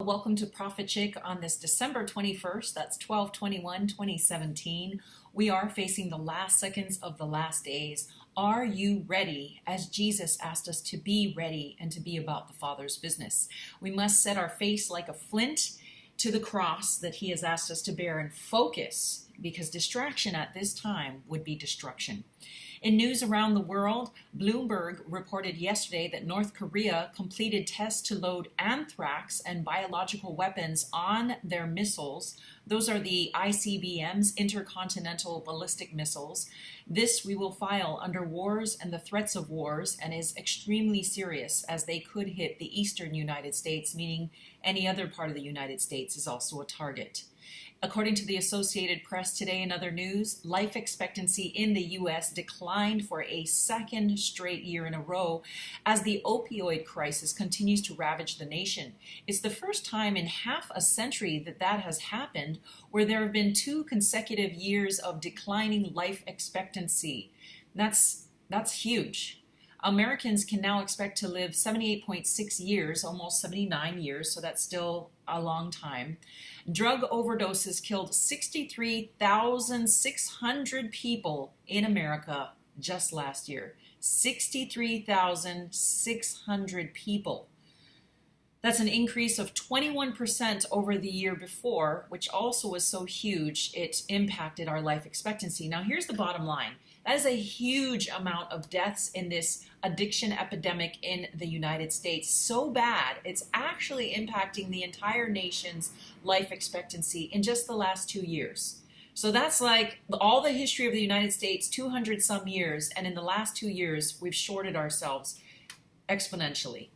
Welcome to ProphetChic on this December 21st, that's 12/21/2017. We are facing the last seconds of the last days. Are you ready? As Jesus asked us to be ready and to be about the Father's business. We must set our face like a flint to the cross that he has asked us to bear and focus, because distraction at this time would be destruction. In news around the world, Bloomberg reported yesterday that North Korea completed tests to load anthrax and biological weapons on their missiles. Those are the ICBMs, intercontinental ballistic missiles. This we will file under wars and the threats of wars, and is extremely serious as they could hit the eastern United States, meaning any other part of the United States is also a target. According to the Associated Press today and other news, life expectancy in the U.S. declined for a second straight year in a row as the opioid crisis continues to ravage the nation. It's the first time in half a century that has happened, where there have been 2 consecutive years of declining life expectancy. That's huge. Americans can now expect to live 78.6 years, almost 79 years, so that's still a long time. Drug overdoses killed 63,600 people in America just last year. 63,600 people. That's an increase of 21% over the year before, which also was so huge it impacted our life expectancy. Now here's the bottom line. That is a huge amount of deaths in this addiction epidemic in the United States. So bad, it's actually impacting the entire nation's life expectancy in just the last 2 years. So that's like all the history of the United States, 200 some years, and in the last 2 years, we've shorted ourselves exponentially.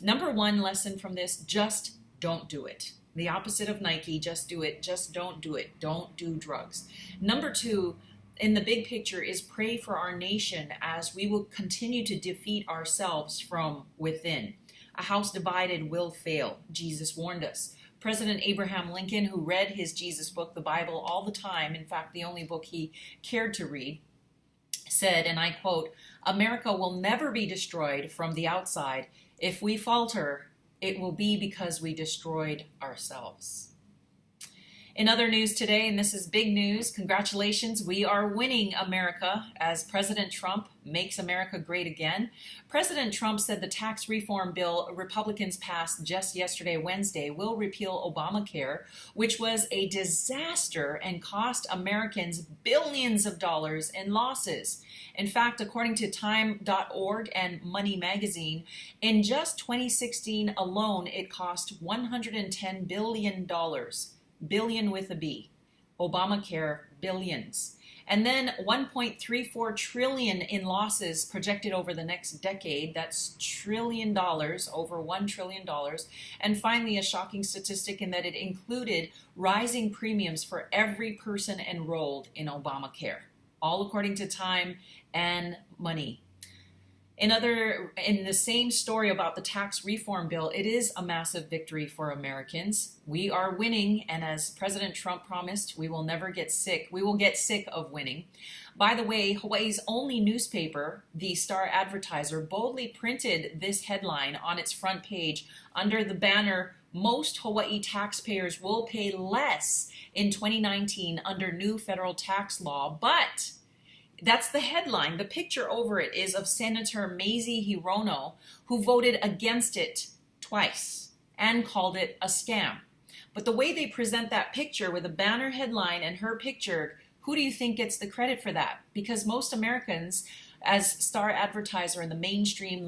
Number 1 lesson from this, just don't do it. The opposite of Nike, just do it, just don't do it. Don't do drugs. Number 2, in the big picture, is pray for our nation as we will continue to defeat ourselves from within. A house divided will fail, Jesus warned us. President Abraham Lincoln, who read his Jesus book, the Bible, all the time, in fact, the only book he cared to read, said, and I quote, "America will never be destroyed from the outside. If we falter, it will be because we destroyed ourselves." In other news today, and this is big news, congratulations, we are winning America as President Trump makes America great again. President Trump said the tax reform bill Republicans passed just yesterday, Wednesday, will repeal Obamacare, which was a disaster and cost Americans billions of dollars in losses. In fact, according to Time.org and Money Magazine, in just 2016 alone, it cost $110 billion. Billion with a B. Obamacare, billions. And then 1.34 trillion in losses projected over the next decade. That's $1 trillion, over $1 trillion. And finally, a shocking statistic in that it included rising premiums for every person enrolled in Obamacare, all according to Time and Money. In the same story about the tax reform bill, it is a massive victory for Americans. We are winning, and as President Trump promised, we will never get sick. We will get sick of winning. By the way, Hawaii's only newspaper, the Star Advertiser, boldly printed this headline on its front page under the banner, "Most Hawaii taxpayers will pay less in 2019 under new federal tax law, but..." That's the headline. The picture over it is of Senator Mazie Hirono, who voted against it twice and called it a scam. But the way they present that picture with a banner headline and her picture, who do you think gets the credit for that? Because most Americans, as Star Advertiser and the mainstream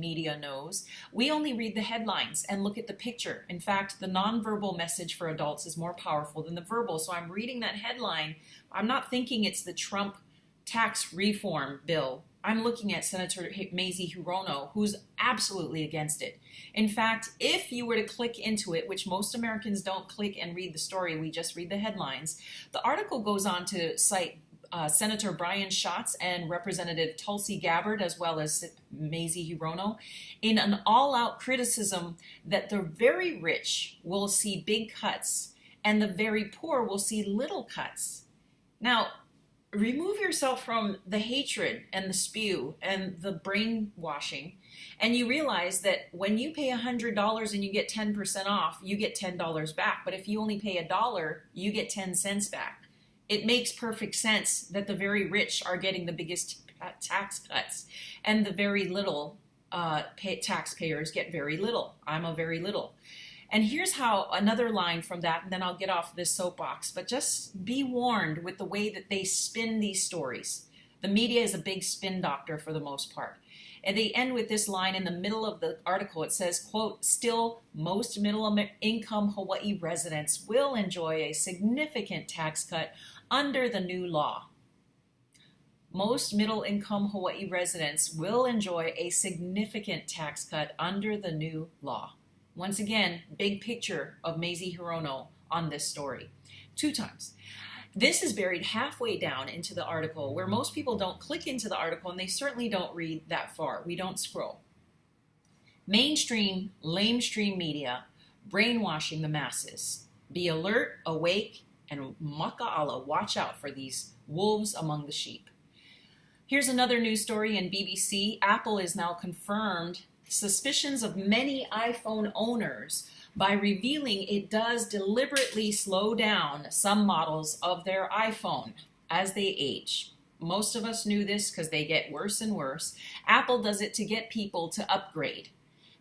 media knows, we only read the headlines and look at the picture. In fact, the nonverbal message for adults is more powerful than the verbal. So I'm reading that headline. I'm not thinking it's the Trump tax reform bill. I'm looking at Senator Mazie Hirono, who's absolutely against it. In fact, if you were to click into it, which most Americans don't click and read the story, we just read the headlines, the article goes on to cite Senator Brian Schatz and Representative Tulsi Gabbard, as well as Mazie Hirono, in an all-out criticism that the very rich will see big cuts and the very poor will see little cuts. Now, remove yourself from the hatred and the spew and the brainwashing, and you realize that when you pay $100 and you get 10% off, you get $10 back. But if you only pay $1, you get 10 cents back. It makes perfect sense that the very rich are getting the biggest tax cuts, and the very little taxpayers get very little. I'm a very little. And here's how another line from that, and then I'll get off this soapbox, but just be warned with the way that they spin these stories. The media is a big spin doctor for the most part. And they end with this line in the middle of the article. It says, quote, still, most middle-income Hawaii residents will enjoy a significant tax cut under the new law. Most middle-income Hawaii residents will enjoy a significant tax cut under the new law. Once again, big picture of Mazie Hirono on this story. 2 times. This is buried halfway down into the article where most people don't click into the article, and they certainly don't read that far. We don't scroll. Mainstream, lamestream media brainwashing the masses. Be alert, awake, and maka'ala, watch out for these wolves among the sheep. Here's another news story in BBC. Apple is now confirmed suspicions of many iPhone owners by revealing it does deliberately slow down some models of their iPhone as they age. Most of us knew this because they get worse and worse. Apple does it to get people to upgrade.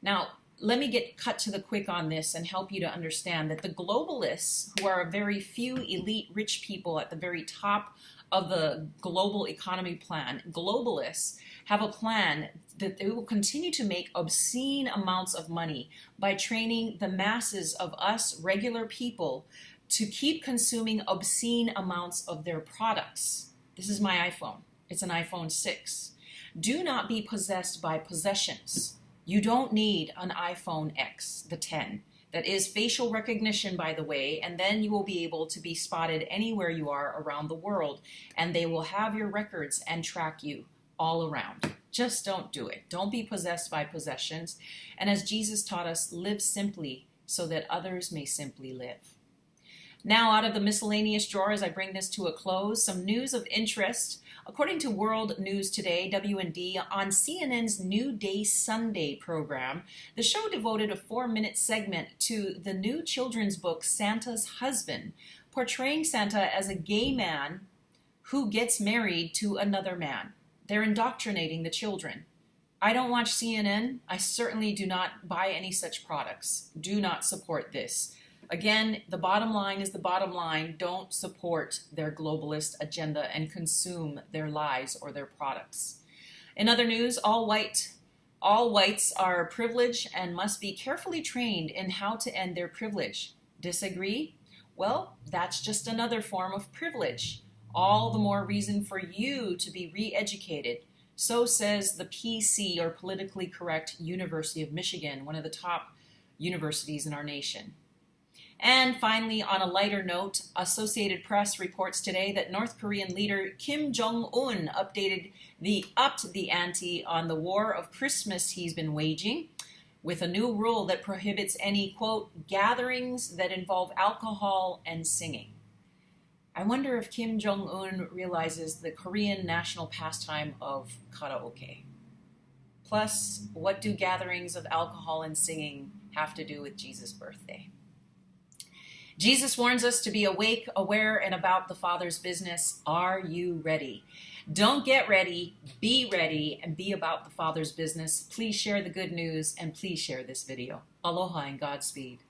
Now, let me get cut to the quick on this and help you to understand that the globalists, who are a very few elite rich people at the very top of the global economy plan, globalists have a plan that they will continue to make obscene amounts of money by training the masses of us regular people to keep consuming obscene amounts of their products. This is my iPhone. It's an iPhone 6. Do not be possessed by possessions. You don't need an iPhone X, the 10. That is facial recognition, by the way, and then you will be able to be spotted anywhere you are around the world, and they will have your records and track you all around. Just don't do it. Don't be possessed by possessions. And as Jesus taught us, live simply so that others may simply live. Now, out of the miscellaneous drawer, as I bring this to a close, some news of interest. According to World News Today, WND, on CNN's New Day Sunday program, the show devoted a 4-minute segment to the new children's book, Santa's Husband, portraying Santa as a gay man who gets married to another man. They're indoctrinating the children. I don't watch CNN. I certainly do not buy any such products. Do not support this. Again, the bottom line is the bottom line. Don't support their globalist agenda and consume their lies or their products. In other news, all whites are privileged and must be carefully trained in how to end their privilege. Disagree? Well, that's just another form of privilege. All the more reason for you to be re-educated. So says the PC, or Politically Correct University of Michigan, one of the top universities in our nation. And finally, on a lighter note, Associated Press reports today that North Korean leader Kim Jong-un upped the ante on the war of Christmas he's been waging with a new rule that prohibits any, quote, gatherings that involve alcohol and singing. I wonder if Kim Jong-un realizes the Korean national pastime of karaoke. Plus, what do gatherings of alcohol and singing have to do with Jesus' birthday? Jesus warns us to be awake, aware, and about the Father's business. Are you ready? Don't get ready, be ready, and be about the Father's business. Please share the good news, and please share this video. Aloha and Godspeed.